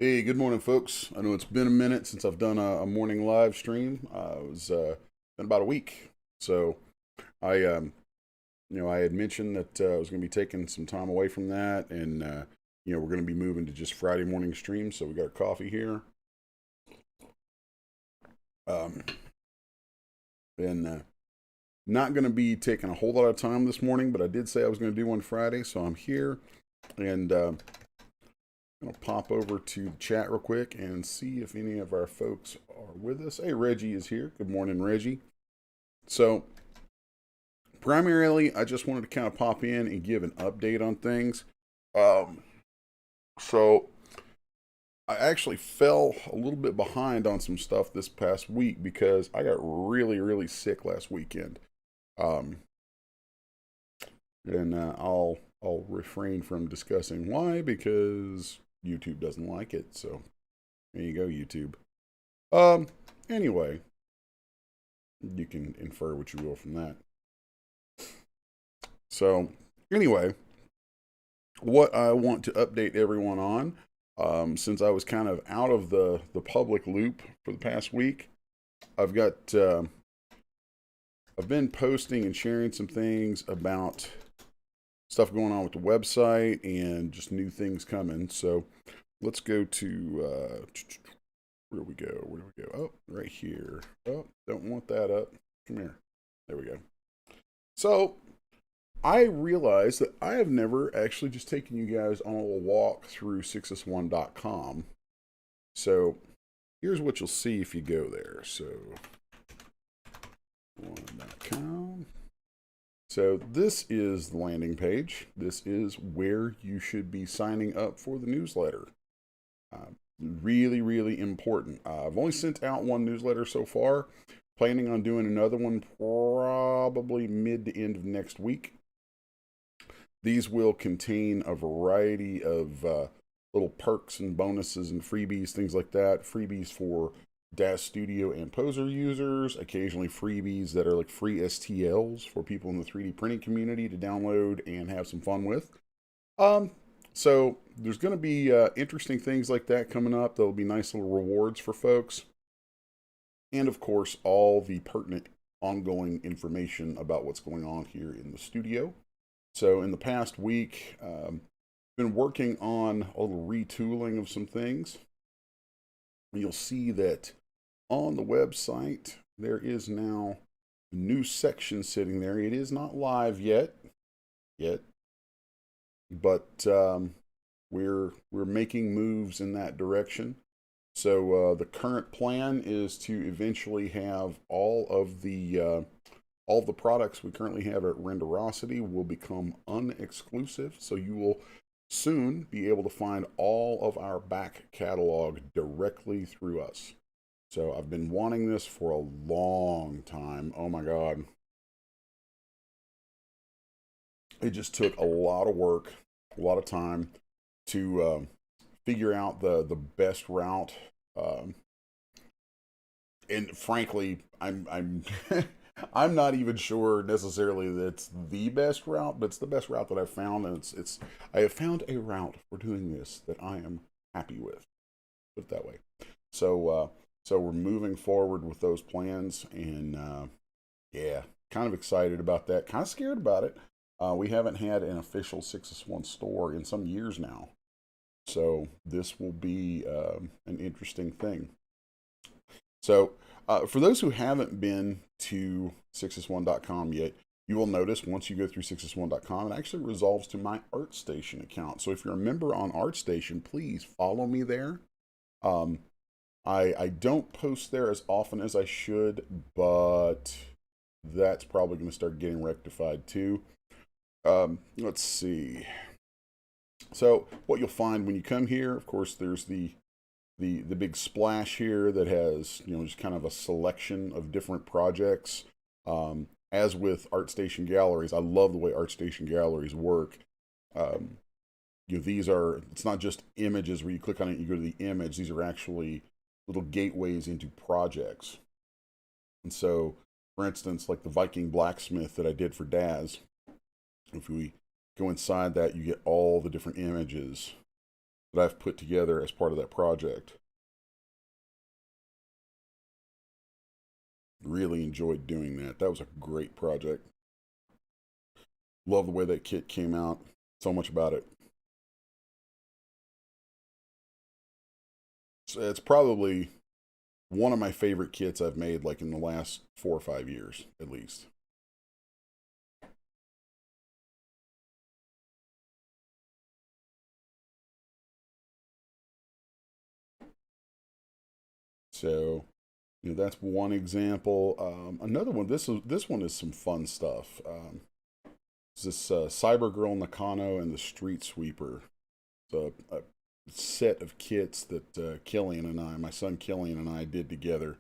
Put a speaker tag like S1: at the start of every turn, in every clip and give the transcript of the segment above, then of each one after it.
S1: Hey, good morning, folks. I know it's been a minute since I've done a morning live stream. It was been about a week, so I had mentioned that I was going to be taking some time away from that, and we're going to be moving to just Friday morning streams. So we got our coffee here, um, and not going to be taking a whole lot of time this morning, but I did say I was going to do one Friday, so I'm here, and I'm gonna pop over to the chat real quick and see if any of our folks are with us. Hey, Reggie is here. Good morning, Reggie. So, primarily, I just wanted to kind of pop in and give an update on things. Um, so, I actually fell a little bit behind on some stuff this past week because I got really, really sick last weekend. Um, and I'll refrain from discussing why because YouTube doesn't like it. So there you go, YouTube. Um, anyway, you can infer what you will from that. So, anyway, what I want to update everyone on, since I was kind of out of the public loop for the past week, I've got I've been posting and sharing some things about stuff going on with the website and just new things coming. So, let's go to where do we go? Where do we go? Oh, right here. Oh, don't want that up. Come here. There we go. So I realized that I have never actually just taken you guys on a little walk through 6s1.com. So here's what you'll see if you go there. So 1.com. So this is the landing page. This is where you should be signing up for the newsletter. Really, really important. I've only sent out one newsletter so far. Planning on doing another one probably mid to end of next week. These will contain a variety of little perks and bonuses and freebies, things like that. Freebies for DAZ Studio and Poser users, occasionally freebies that are like free STLs for people in the 3D printing community to download and have some fun with. Um, so there's going to be interesting things like that coming up. There'll be nice little rewards for folks. And of course, all the pertinent ongoing information about what's going on here in the studio. So in the past week, been working on a little retooling of some things. You'll see that on the website, there is now a new section sitting there. It is not live yet, but we're making moves in that direction. So the current plan is to eventually have all of the products we currently have at Renderosity will become unexclusive. So you will soon be able to find all of our back catalog directly through us. So I've been wanting this for a long time. Oh my God. It just took a lot of work, a lot of time to figure out the best route. Um, and frankly, I'm I'm not even sure necessarily that it's the best route, but it's the best route that I've found, and it's I have found a route for doing this that I am happy with. Put it that way. So we're moving forward with those plans, and yeah, kind of excited about that. Kind of scared about it. We haven't had an official 6S1 store in some years now, so this will be an interesting thing. So, for those who haven't been to 6s1.com yet, you will notice once you go through 6s1.com, it actually resolves to my ArtStation account. So, if you're a member on ArtStation, please follow me there. Um, I don't post there as often as I should, but that's probably going to start getting rectified too. Let's see. So, what you'll find when you come here, of course, there's the big splash here that has just kind of a selection of different projects. As with ArtStation galleries, I love the way ArtStation galleries work. Um, these are it's not just images where you click on it, you go to the image. These are actually little gateways into projects. And so, for instance, like the Viking blacksmith that I did for Daz, if we go inside that, you get all the different images that I've put together as part of that project. Really enjoyed doing that. That was a great project. Love the way that kit came out. So much about it. It's probably one of my favorite kits I've made, like in the last 4 or 5 years, at least. So, that's one example. Another one. This one is some fun stuff. It's this Cyber Girl Nakano and the Street Sweeper. It's a set of kits that Killian and I, my son Killian and I, did together.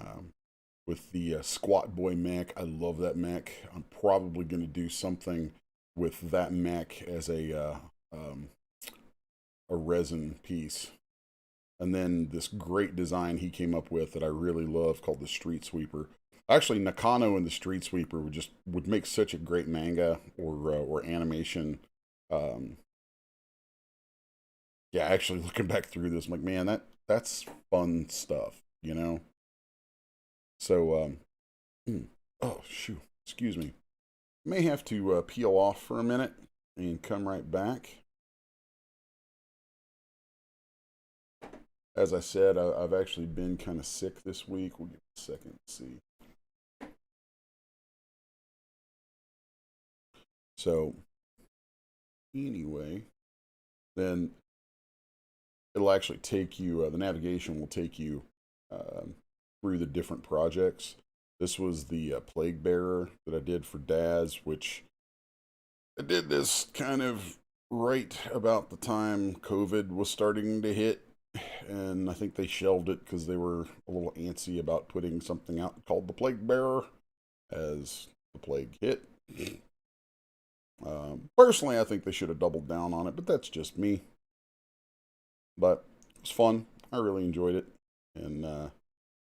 S1: Um, with the Squat Boy mech. I love that mech. I'm probably going to do something with that mech as a resin piece. And then this great design he came up with that I really love called the Street Sweeper. Actually, Nakano and the Street Sweeper would make such a great manga or animation. Um, yeah, actually looking back through this, I'm like, man, that's fun stuff. So, oh shoot, excuse me. May have to peel off for a minute and come right back. As I said, I've actually been kind of sick this week. We'll give it a second to see. So, anyway, then it'll actually take you, the navigation will take you through the different projects. This was the Plague Bearer that I did for Daz, which I did this kind of right about the time COVID was starting to hit. And I think they shelved it because they were a little antsy about putting something out called the Plague Bearer as the plague hit. Personally, I think they should have doubled down on it, but that's just me. But it was fun. I really enjoyed it. And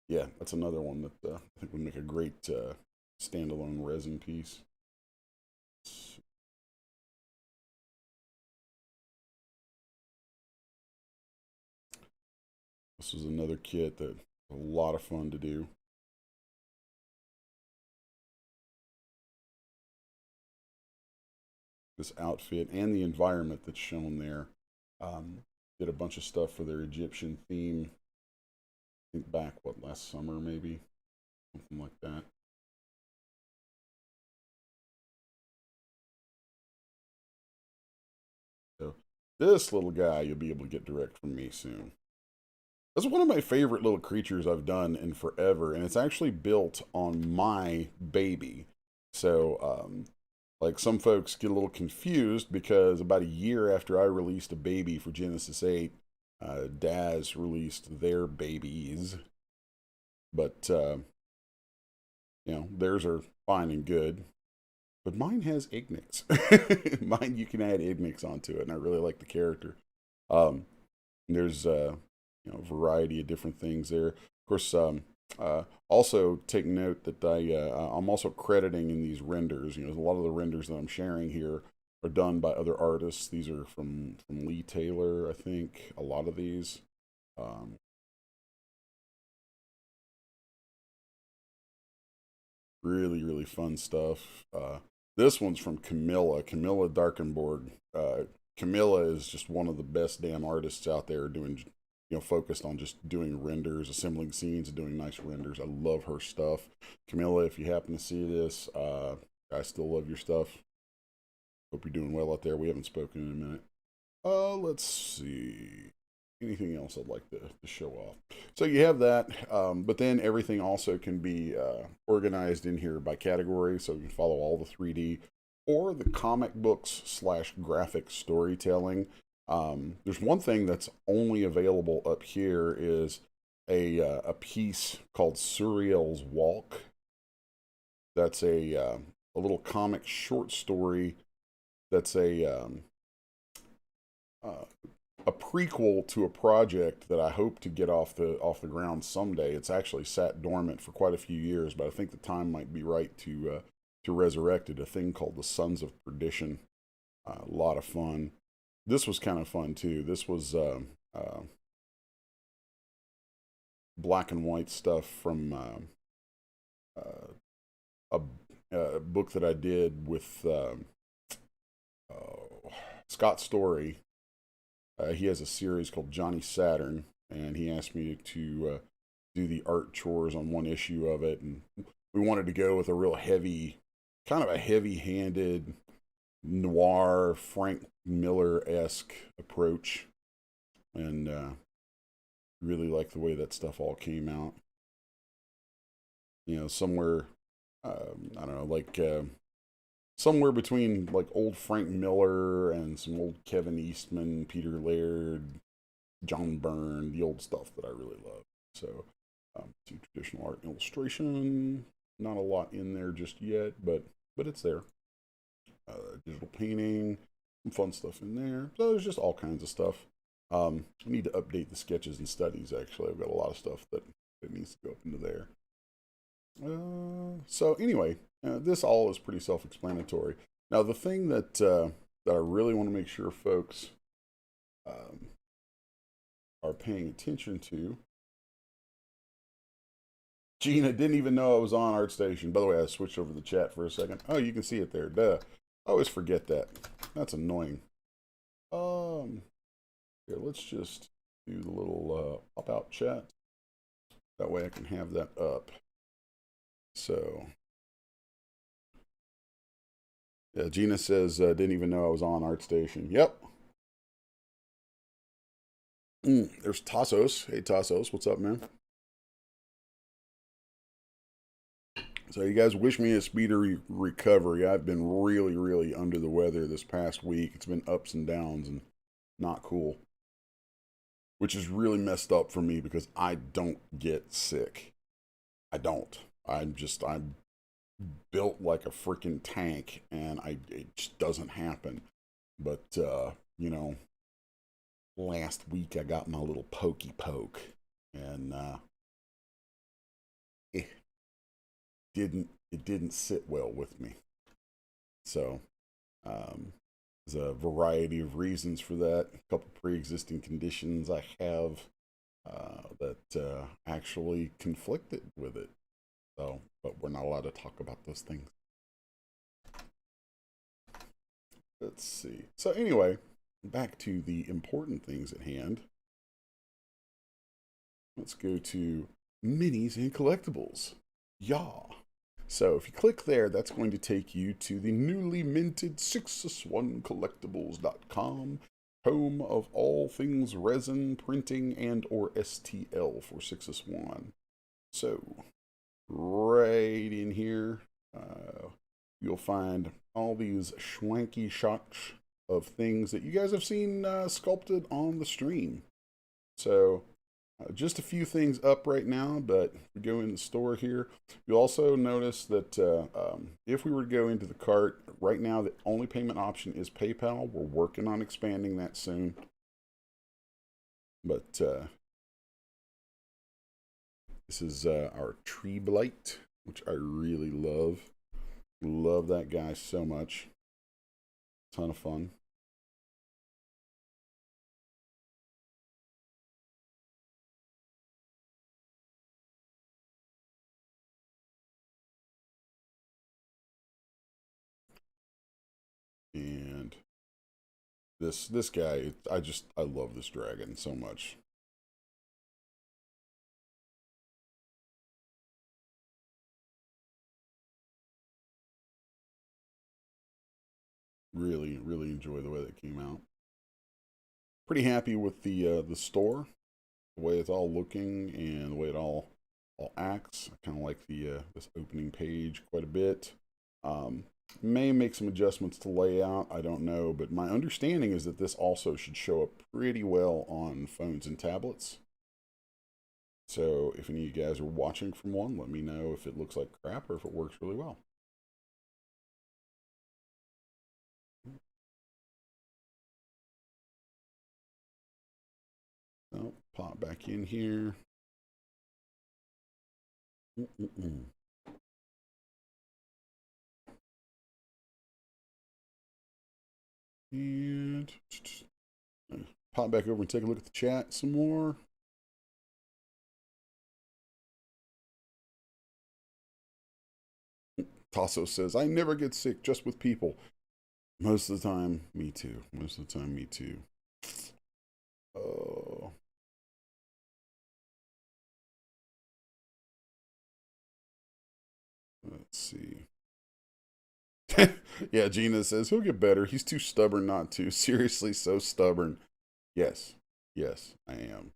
S1: yeah, that's another one that I think would make a great standalone resin piece. This was another kit that was a lot of fun to do. This outfit and the environment that's shown there. Did a bunch of stuff for their Egyptian theme. I think back, last summer maybe? Something like that. So this little guy you'll be able to get direct from me soon. That's one of my favorite little creatures I've done in forever, and it's actually built on my baby. So, like some folks get a little confused because about a year after I released a baby for Genesis 8, Daz released their babies. But, theirs are fine and good. But mine has Ignix. Mine, you can add Ignix onto it, and I really like the character. There's a variety of different things there. Of course, also take note that I'm also crediting in these renders. A lot of the renders that I'm sharing here are done by other artists. These are from Lee Taylor, I think. A lot of these. Um, really, really fun stuff. This one's from Camilla Darkenborg. Camilla is just one of the best damn artists out there doing, focused on just doing renders, assembling scenes, and doing nice renders. I love her stuff. Camilla, if you happen to see this, I still love your stuff. Hope you're doing well out there. We haven't spoken in a minute. Let's see. Anything else I'd like to show off? So you have that, but then everything also can be organized in here by category, so you can follow all the 3D or the comic books / graphic storytelling. There's one thing that's only available up here is a piece called Surreal's Walk. That's a little comic short story. That's a prequel to a project that I hope to get off the ground someday. It's actually sat dormant for quite a few years, but I think the time might be right to resurrect it. A thing called the Sons of Perdition. A lot of fun. this was kind of fun too. This was black and white stuff from a, a book that I did with Scott Story. He has a series called Johnny Saturn, and he asked me to do the art chores on one issue of it, and we wanted to go with a real heavy, kind of a heavy-handed noir Frank Miller-esque approach, and really like the way that stuff all came out. You know, somewhere I don't know, like somewhere between like old Frank Miller and some old Kevin Eastman, Peter Laird, John Byrne, the old stuff that I really love. So, see traditional art and illustration. Not a lot in there just yet, but it's there. Digital painting, some fun stuff in there. So there's just all kinds of stuff. I need to update the sketches and studies. Actually, I've got a lot of stuff that needs to go up into there. So anyway, this all is pretty self-explanatory. Now, the thing that I really want to make sure folks um, are paying attention to. Gina didn't even know I was on ArtStation. By the way, I switched over the chat for a second. Oh, you can see it there. Duh. I always forget that. That's annoying. Here, let's just do the little pop-out chat. That way I can have that up. So, yeah, Gina says, didn't even know I was on ArtStation. Yep. There's Tassos. Hey, Tassos, what's up, man? So, you guys wish me a speedy recovery. I've been really, really under the weather this past week. It's been ups and downs and not cool, which is really messed up for me because I don't get sick. I don't. I'm built like a freaking tank, and it just doesn't happen. But you know, last week I got my little pokey poke, and it didn't sit well with me. So there's a variety of reasons for that. A couple pre-existing conditions I have that actually conflicted with it. So, but we're not allowed to talk about those things. Let's see. So anyway, back to the important things at hand. Let's go to minis and collectibles. Yeah. So if you click there, that's going to take you to the newly minted 6s1collectibles.com, home of all things resin, printing, and or STL for 6s1. So right in here, you'll find all these schwanky shots of things that you guys have seen sculpted on the stream. So just a few things up right now, but if we go in the store here, you'll also notice that if we were to go into the cart, right now the only payment option is PayPal. We're working on expanding that soon. But this is our Tree Blight, which I really love. Love that guy so much. Ton of fun. And this guy, I love this dragon so much. Really, really enjoy the way that came out. Pretty happy with the store, the way it's all looking and the way it all acts. I kind of like the this opening page quite a bit. May make some adjustments to layout. I don't know, but my understanding is that this also should show up pretty well on phones and tablets. So if any of you guys are watching from one, let me know if it looks like crap or if it works really well. Oh, pop back in here. And pop back over and take a look at the chat some more. Tasso says, I never get sick, just with people. Most of the time, me too. Most of the time, me too. Oh. Let's see. Yeah, Gina says, he'll get better. He's too stubborn not to. Seriously, so stubborn. Yes. Yes, I am.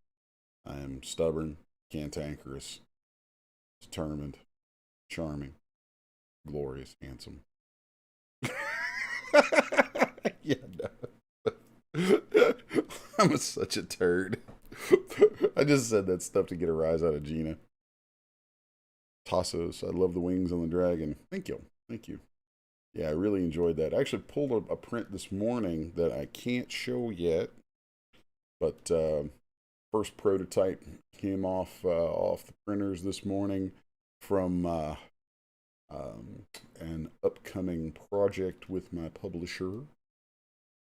S1: I am stubborn, cantankerous, determined, charming, glorious, handsome. Yeah, no. I'm such a turd. I just said that stuff to get a rise out of Gina. Tassos, I love the wings on the dragon. Thank you. Thank you. Yeah, I really enjoyed that. I actually pulled a print this morning that I can't show yet, but first prototype came off the printers this morning from an upcoming project with my publisher.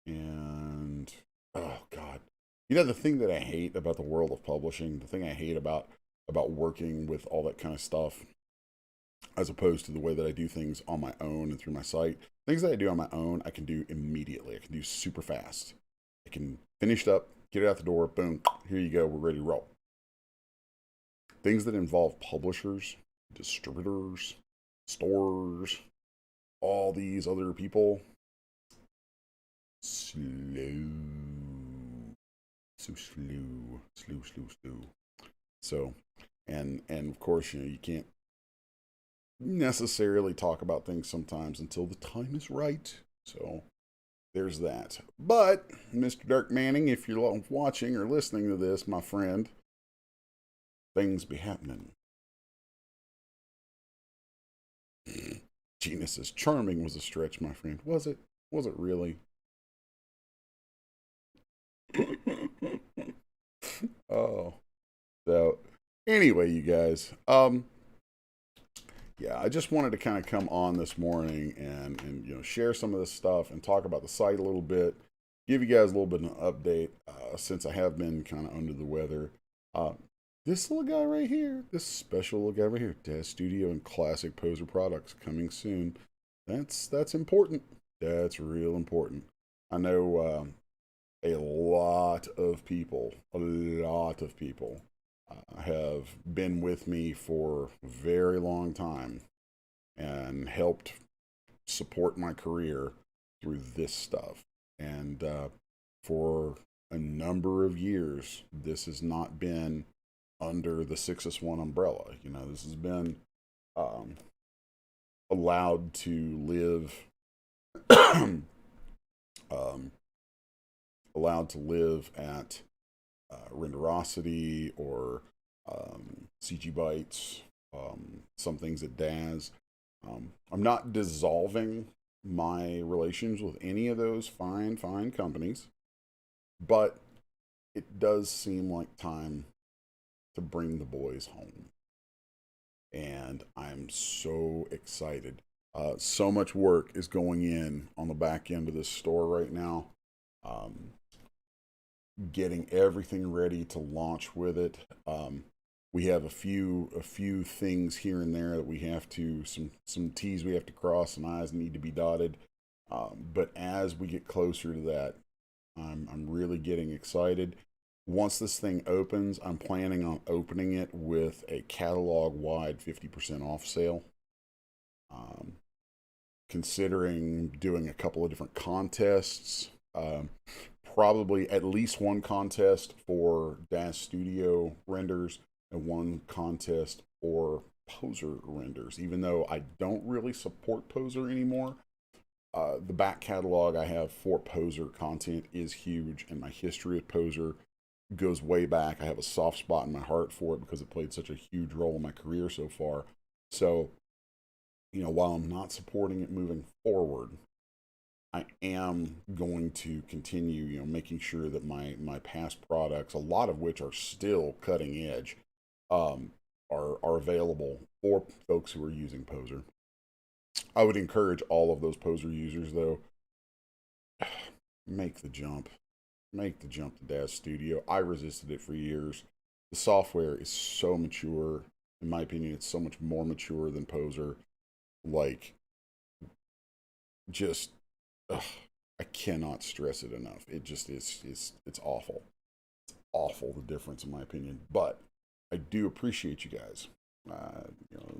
S1: And oh god, you know the thing that I hate about the world of publishing, the thing I hate about working with all that kind of stuff, as opposed to the way that I do things on my own and through my site. Things that I do on my own, I can do immediately. I can do super fast. I can finish it up, get it out the door, boom, here you go, we're ready to roll. Things that involve publishers, distributors, stores, all these other people, slow. So slow. So, and of course, you can't necessarily talk about things sometimes until the time is right. So there's that. But Mr. Dirk Manning, if you're watching or listening to this, my friend, things be happening. Gina says, charming was a stretch, my friend. Was it? Was it really? Oh. So anyway, you guys, yeah, I just wanted to kind of come on this morning and share some of this stuff and talk about the site a little bit, give you guys a little bit of an update since I have been kind of under the weather. This little guy right here, this special little guy right here, Daz Studio and Classic Poser Products coming soon. That's important. That's real important. I know a lot of people have been with me for a very long time and helped support my career through this stuff. And for a number of years, this has not been under the 6S1 umbrella. This has been allowed to live at Renderosity or CG Bytes, some things at Daz. I'm not dissolving my relations with any of those fine companies, but it does seem like time to bring the boys home. And I'm so excited. So much work is going in on the back end of this store right now. Getting everything ready to launch with it. We have a few things here and there that we have to, some T's we have to cross, some I's need to be dotted. But as we get closer to that, I'm really getting excited. Once this thing opens, I'm planning on opening it with a catalog-wide 50% off sale. Considering doing a couple of different contests. Probably at least one contest for Daz Studio renders and one contest for Poser renders. Even though I don't really support Poser anymore, the back catalog I have for Poser content is huge, and my history with Poser goes way back. I have a soft spot in my heart for it because it played such a huge role in my career so far. So, while I'm not supporting it moving forward, I am going to continue, making sure that my past products, a lot of which are still cutting edge, are available for folks who are using Poser. I would encourage all of those Poser users, though, make the jump. make the jump to Daz Studio. I resisted it for years. The software is so mature. In my opinion, it's so much more mature than Poser. Like, just, ugh, I cannot stress it enough. It just is, it's awful. It's awful, the difference, in my opinion. But I do appreciate you guys.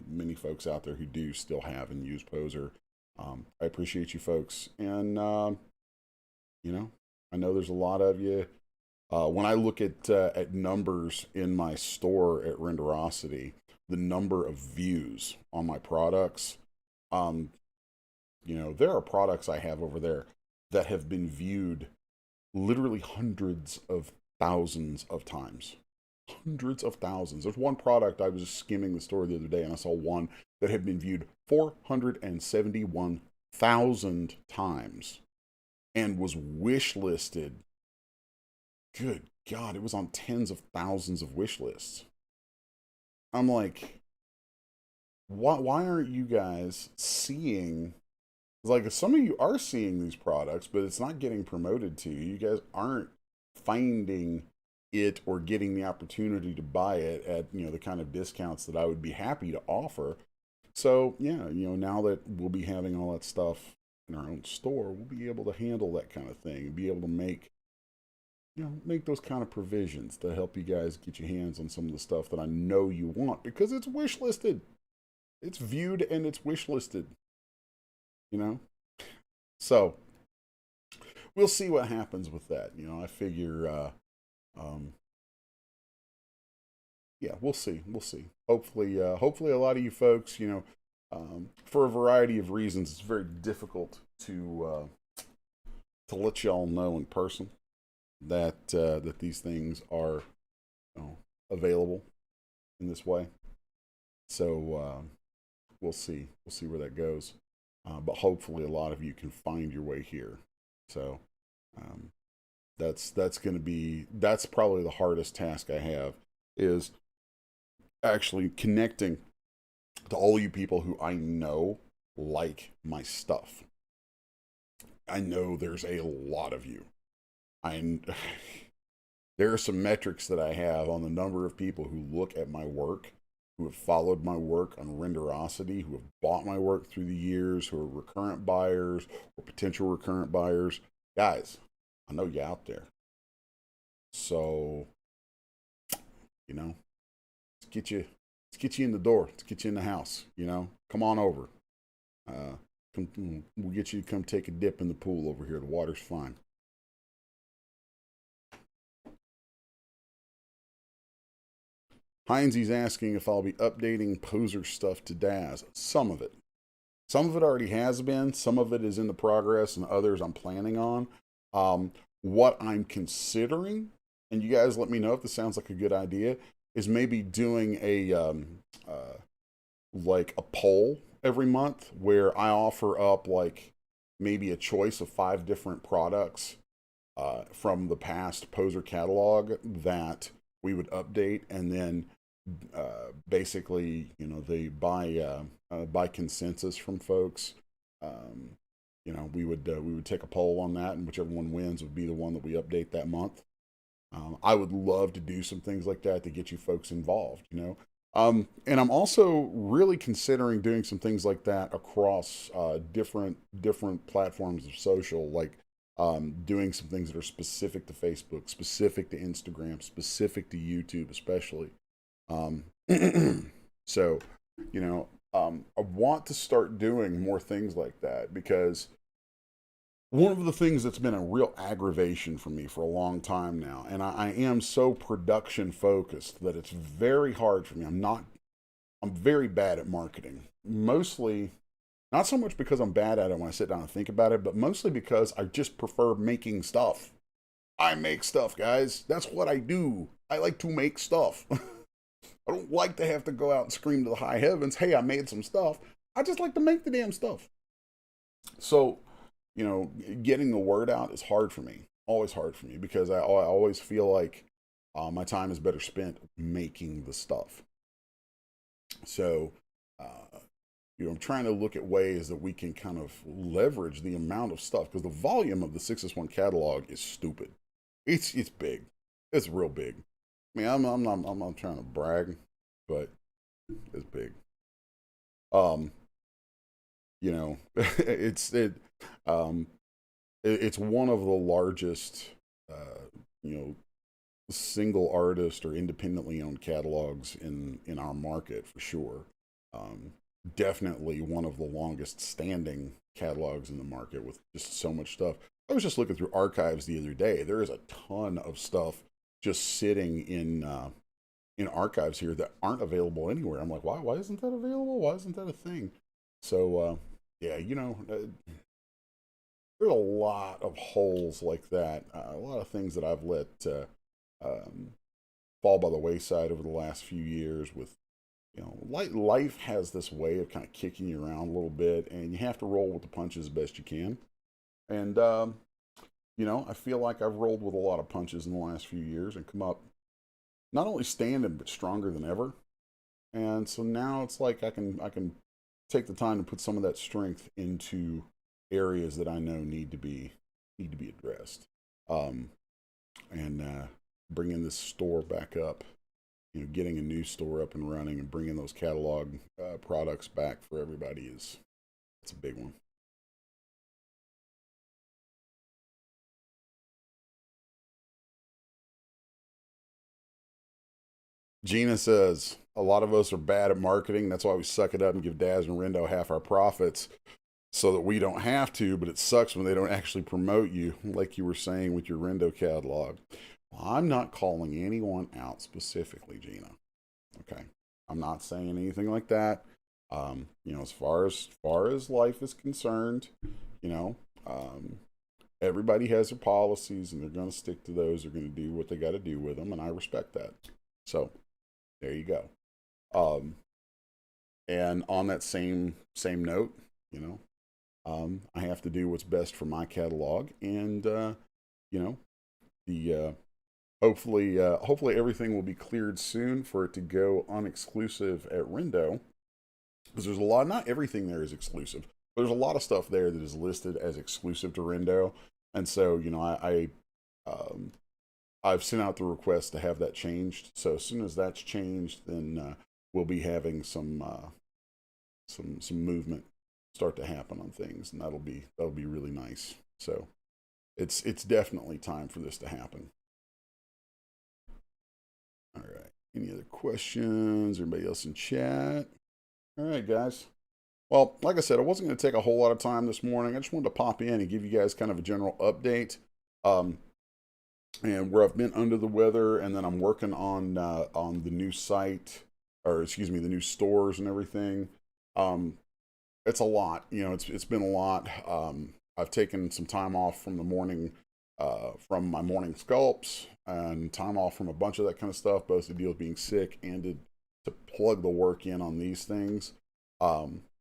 S1: Many folks out there who do still have and use Poser. I appreciate you folks. And, I know there's a lot of you. When I look at numbers in my store at Renderosity, the number of views on my products, there are products I have over there that have been viewed literally hundreds of thousands of times. Hundreds of thousands. There's one product, I was just skimming the store the other day and I saw one that had been viewed 471,000 times and was wish listed. Good God, it was on tens of thousands of wish lists. I'm like, why aren't you guys seeing? Like, some of you are seeing these products, but it's not getting promoted to you. You guys aren't finding it or getting the opportunity to buy it at, the kind of discounts that I would be happy to offer. So yeah, now that we'll be having all that stuff in our own store, we'll be able to handle that kind of thing and be able to make those kind of provisions to help you guys get your hands on some of the stuff that I know you want, because it's wish listed. It's viewed and it's wish listed. So we'll see what happens with that. I figure, yeah, we'll see. Hopefully a lot of you folks, for a variety of reasons, it's very difficult to let y'all know in person that these things are available in this way. So we'll see where that goes. But hopefully a lot of you can find your way here. So that's probably the hardest task I have, is actually connecting to all you people who I know like my stuff. I know there's a lot of you. There are some metrics that I have on the number of people who look at my work, who have followed my work on Renderosity, who have bought my work through the years, who are recurrent buyers or potential recurrent buyers. Guys, I know you out there. So, let's get you in the door. Let's get you in the house. Come on over. We'll get you to come take a dip in the pool over here. The water's fine. Heinzie's asking if I'll be updating Poser stuff to Daz. Some of it. Some of it already has been. Some of it is in the progress, and others I'm planning on. What I'm considering, and you guys let me know if this sounds like a good idea, is maybe doing like a poll every month where I offer up like maybe a choice of 5 different products from the past Poser catalog that we would update, and then basically, they by consensus from folks, we would take a poll on that, and whichever one wins would be the one that we update that month. I would love to do some things like that to get you folks involved, and I'm also really considering doing some things like that across different platforms of social, like doing some things that are specific to Facebook, specific to Instagram, specific to YouTube, especially. So, I want to start doing more things like that, because one of the things that's been a real aggravation for me for a long time now, and I am so production focused that it's very hard for me. I'm very bad at marketing. Mostly, not so much because I'm bad at it when I sit down and think about it, but mostly because I just prefer making stuff. I make stuff, guys. That's what I do. I like to make stuff. I don't like to have to go out and scream to the high heavens, hey, I made some stuff. I just like to make the damn stuff. So, getting the word out is hard for me. Always hard for me, because I always feel like my time is better spent making the stuff. So, I'm trying to look at ways that we can kind of leverage the amount of stuff, because the volume of the 6S1 catalog is stupid. It's big. It's real big. I mean, I'm not trying to brag, but it's big. Um, you know, um, it's one of the largest, you know, single artist or independently owned catalogs in our market for sure. Um, Definitely one of the longest standing catalogs in the market with just so much stuff. I was just looking through archives the other day. There is a ton of stuff just sitting in archives here that aren't available anywhere. I'm like, why isn't that available? Why isn't that a thing? So yeah, there's a lot of holes like that. A lot of things that I've let um, fall by the wayside over the last few years. With life has this way of kind of kicking you around a little bit, and you have to roll with the punches as best you can. And I feel like I've rolled with a lot of punches in the last few years and come up not only standing but stronger than ever. And so now it's like I can take the time to put some of that strength into areas that I know need to be addressed. Um, and bringing this store back up, getting a new store up and running and bringing those catalog products back for everybody is it's a big one. Gina says a lot of us are bad at marketing. That's why we suck it up and give Daz and Rendo half our profits so that we don't have to. But it sucks when they don't actually promote you, like you were saying with your Rendo catalog. Well, I'm not calling anyone out specifically, Gina. Okay, I'm not saying anything like that. As far as life is concerned, you know, um, everybody has their policies and they're going to stick to those. They're going to do what they got to do with them, and I respect that. So there you go. Um, and on that same note, you know, I have to do what's best for my catalog, and you know, the hopefully everything will be cleared soon for it to go unexclusive at Rendo, because there's a lot. Not everything there is exclusive, but there's a lot of stuff there that is listed as exclusive to Rendo, and so I've sent out the request to have that changed. So as soon as that's changed, then we'll be having some movement start to happen on things, and that'll be really nice. So it's definitely time for this to happen. All right. Any other questions? Everybody else in chat? All right, guys. Well, like I said, I wasn't going to take a whole lot of time this morning. I just wanted to pop in and give you guys kind of a general update. Um, and where I've been under the weather, and then I'm working on the new site, or excuse me, the new stores and everything. Um, it's a lot, it's been a lot. I've taken some time off from the morning, from my morning sculpts, and time off from a bunch of that kind of stuff, both to deal with being sick and to plug the work in on these things.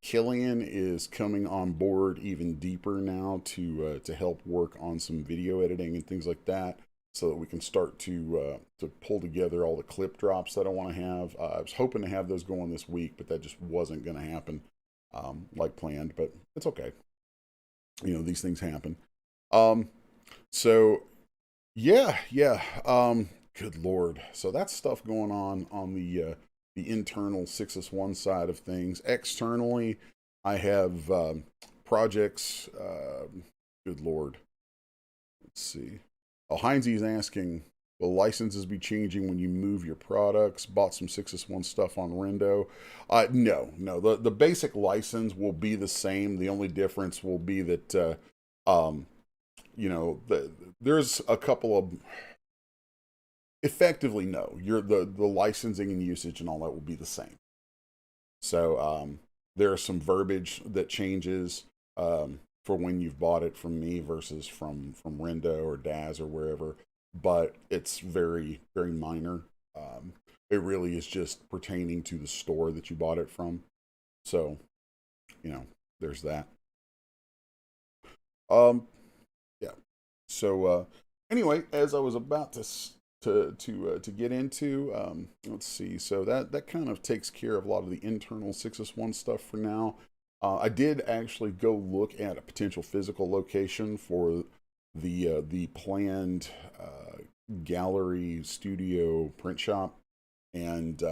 S1: Killian is coming on board even deeper now to help work on some video editing and things like that, so that we can start to pull together all the clip drops that I want to have. I was hoping to have those going this week, but that just wasn't going to happen like planned. But it's okay. These things happen. Um, so yeah. Good Lord. So that's stuff going on the internal 6S1 side of things. Externally, I have projects. Good Lord. Let's see. Oh, Heinzie's asking, will licenses be changing when you move your products? Bought some 6S1 stuff on Rendo. No. The basic license will be the same. The only difference will be that, there's a couple of, effectively, no. The licensing and usage and all that will be the same. So there are some verbiage that changes. For when you've bought it from me versus from Rendo or Daz or wherever, but it's very very minor. It really is just pertaining to the store that you bought it from. So there's that. Um, yeah. So anyway, as I was about to get into, let's see. So that kind of takes care of a lot of the internal 6S1 stuff for now. I did actually go look at a potential physical location for the planned gallery studio print shop, and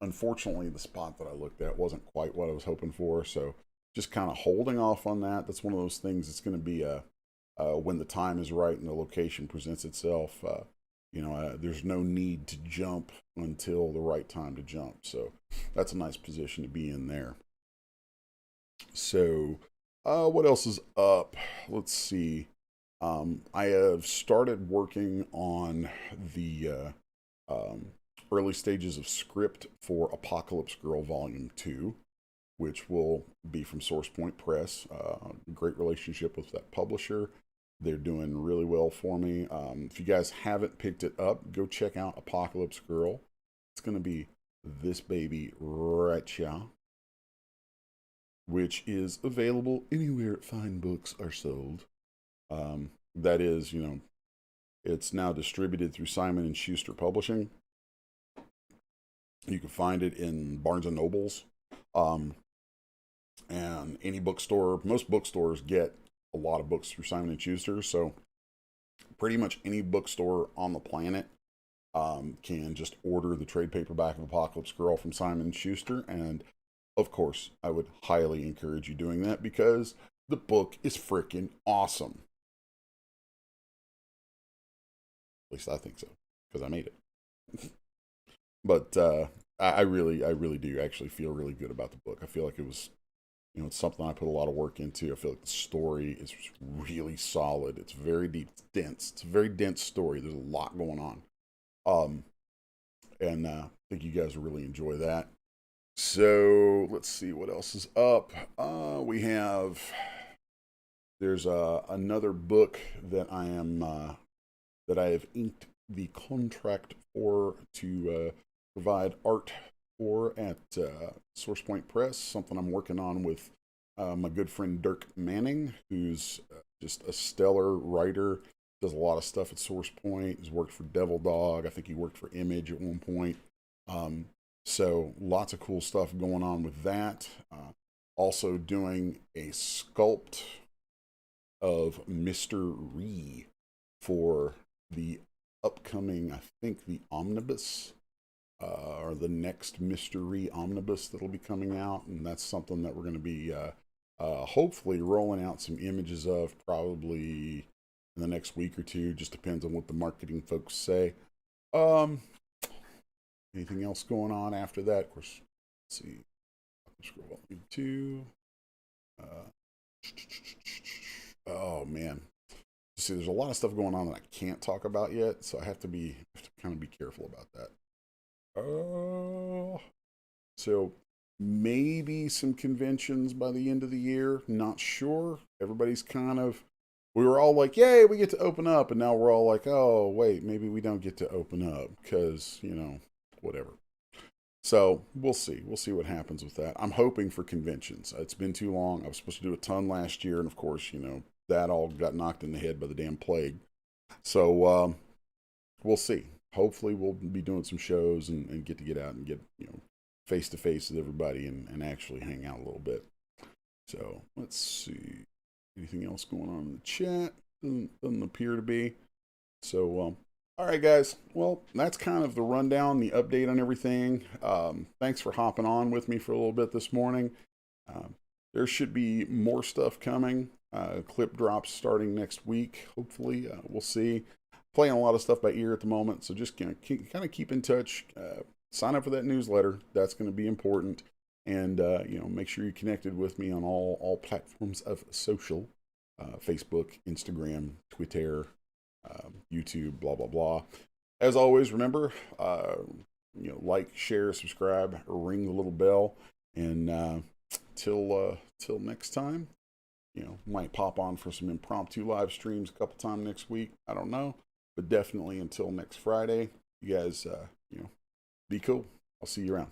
S1: unfortunately, the spot that I looked at wasn't quite what I was hoping for. So just kind of holding off on that. That's one of those things. It's going to be a when the time is right and the location presents itself. There's no need to jump until the right time to jump. So that's a nice position to be in there. So, what else is up? Let's see. I have started working on the early stages of script for Apocalypse Girl Volume 2, which will be from Source Point Press. Great relationship with that publisher. They're doing really well for me. If you guys haven't picked it up, go check out Apocalypse Girl. It's going to be this baby right here, which is available anywhere fine books are sold. That is, it's now distributed through Simon and Schuster Publishing. You can find it in Barnes and Nobles, and any bookstore. Most bookstores get a lot of books through Simon and Schuster, so pretty much any bookstore on the planet can just order the trade paperback of Apocalypse Girl from Simon and Schuster, and of course, I would highly encourage you doing that because the book is freaking awesome. At least I think so, because I made it. But I really do actually feel really good about the book. I feel like it was, it's something I put a lot of work into. I feel like the story is really solid. It's very deep, it's dense. It's a very dense story. There's a lot going on. And I think you guys will really enjoy that. So let's see what else is up. There's another book that that I have inked the contract for to provide art for at Source Point Press. Something I'm working on with my good friend Dirk Manning, who's just a stellar writer. Does a lot of stuff at Source Point. He's worked for Devil Dog. I think he worked for Image at one point. So lots of cool stuff going on with that. Also doing a sculpt of Mr. Ree for the upcoming, I think, the Omnibus, or the next Mr. Ree Omnibus that'll be coming out. And that's something that we're going to be hopefully rolling out some images of probably in the next week or two. Just depends on what the marketing folks say. Anything else going on after that? Of course, let's see. Scroll up to oh man. See, there's a lot of stuff going on that I can't talk about yet, so I have to kind of be careful about that. So maybe some conventions by the end of the year. Not sure. Everybody's we were all like, yay, we get to open up, and now we're all like, oh wait, maybe we don't get to open up because whatever. So we'll see. We'll see what happens with that. I'm hoping for conventions. It's been too long. I was supposed to do a ton last year, and of course, that all got knocked in the head by the damn plague. So we'll see. Hopefully, we'll be doing some shows and get out and get face to face with everybody and actually hang out a little bit. So let's see. Anything else going on in the chat? Doesn't appear to be. So all right, guys. Well, that's kind of the rundown, the update on everything. Thanks for hopping on with me for a little bit this morning. There should be more stuff coming. Clip drops starting next week, hopefully. We'll see. Playing a lot of stuff by ear at the moment, so just kind of keep in touch. Sign up for that newsletter. That's going to be important. And, make sure you're connected with me on all platforms of social. Facebook, Instagram, Twitter, YouTube, blah, blah, blah. As always, remember, like, share, subscribe, ring the little bell. And till next time, might pop on for some impromptu live streams a couple times next week. I don't know. But definitely until next Friday, you guys, be cool. I'll see you around.